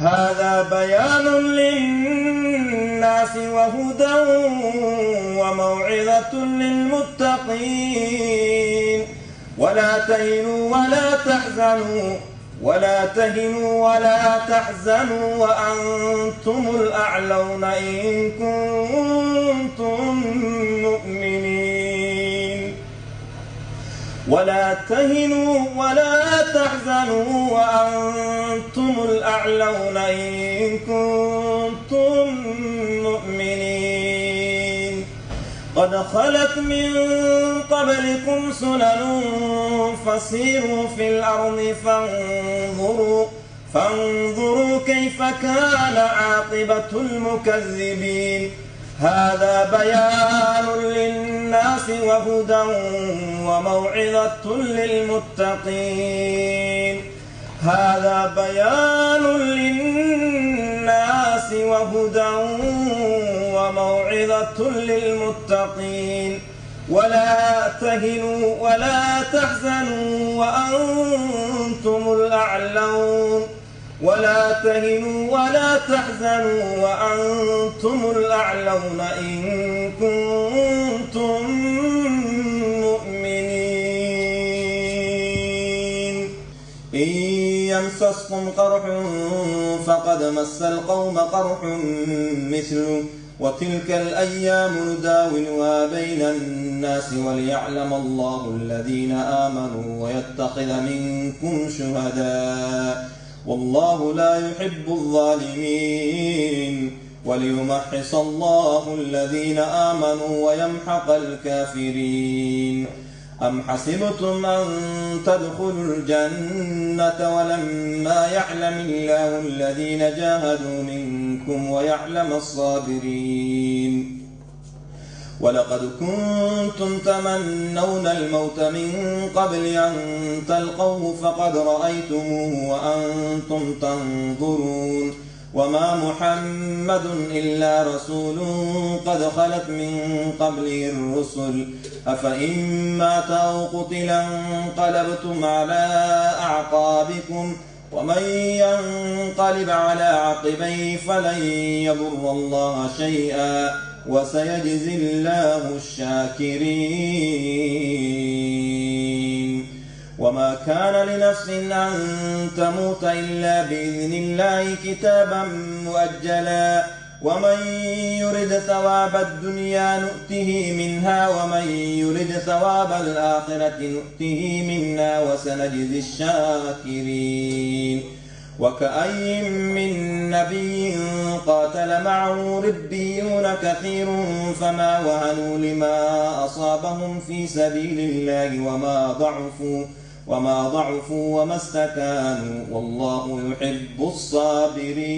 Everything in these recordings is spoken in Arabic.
هذا بيان للناس وهدى وموعظة للمتقين. ولا تهنوا ولا تحزنوا وأنتم الأعلون إن كنتم مؤمنين. ولا تهنوا ولا تحزنوا وأنتم الأعلون إن كنتم مؤمنين. قد خلت من قبلكم سنن فسيروا في الأرض فانظروا كيف كان عاقبة المكذبين. هذا بيان للناس وهدى وموعظة للمتقين. هذا بيان للناس وهدى وموعظة للمتقين. ولا تهنوا ولا تحزنوا وأنتم الأعلون. ولا تهنوا ولا تحزنوا وأنتم الأعلون إن كنتم مؤمنين. إن يمسسكم قرح فقد مس القوم قرح مثله وتلك الأيام نداولها بين الناس وليعلم الله الذين آمنوا ويتخذ منكم شهداء والله لا يحب الظالمين وليمحص الله الذين آمنوا ويمحق الكافرين. أم حسبتم أن تدخلوا الجنة ولما يعلم الله الذين جاهدوا منكم ويعلم الصابرين. ولقد كنتم تمنون الموت من قبل أن تلقوه فقد رأيتموه وأنتم تنظرون. وما محمد إلا رسول قد خلت من قبله الرسل أفإن مات أو قتل انقلبتم على أعقابكم ومن ينقلب على عقبيه فلن يضر الله شيئا وسيجزي الله الشاكرين. وما كان لنفس أن تموت إلا بإذن الله كتابا مؤجلا ومن يرد ثواب الدنيا نؤته منها ومن يرد ثواب الآخرة نؤته منها وسنجزي الشاكرين. وكأي من نبي قاتل معه ربيون كثير فما وهنوا لما أصابهم في سبيل الله وما ضعفوا وما استكانوا والله يحب الصابرين.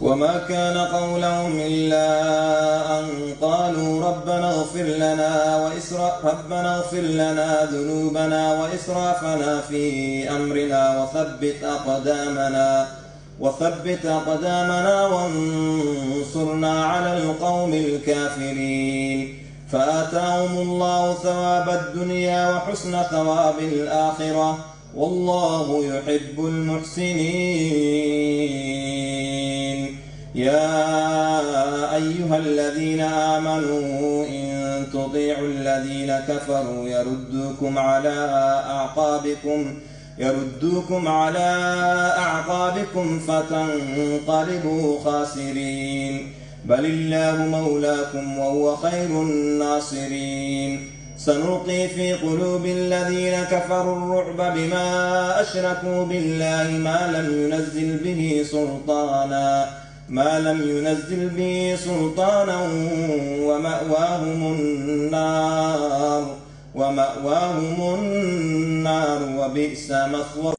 وما كان قولهم إلا أن قالوا ربنا اغفر لنا ذنوبنا وإسرافنا في أمرنا وثبت أقدامنا وانصرنا على القوم الكافرين. فآتاهم الله ثواب الدنيا وحسن ثواب الآخرة والله يحب المحسنين. يا أيها الذين آمنوا إن تطيعوا الذين كفروا يردوكم على أعقابكم فتنقلبوا خاسرين. بل الله مولاكم وهو خير الناصرين. سنلقي في قلوب الذين كفروا الرعب بما أشركوا بالله ما لم ينزل به سلطانا ومأواهم النار وبئس مثوى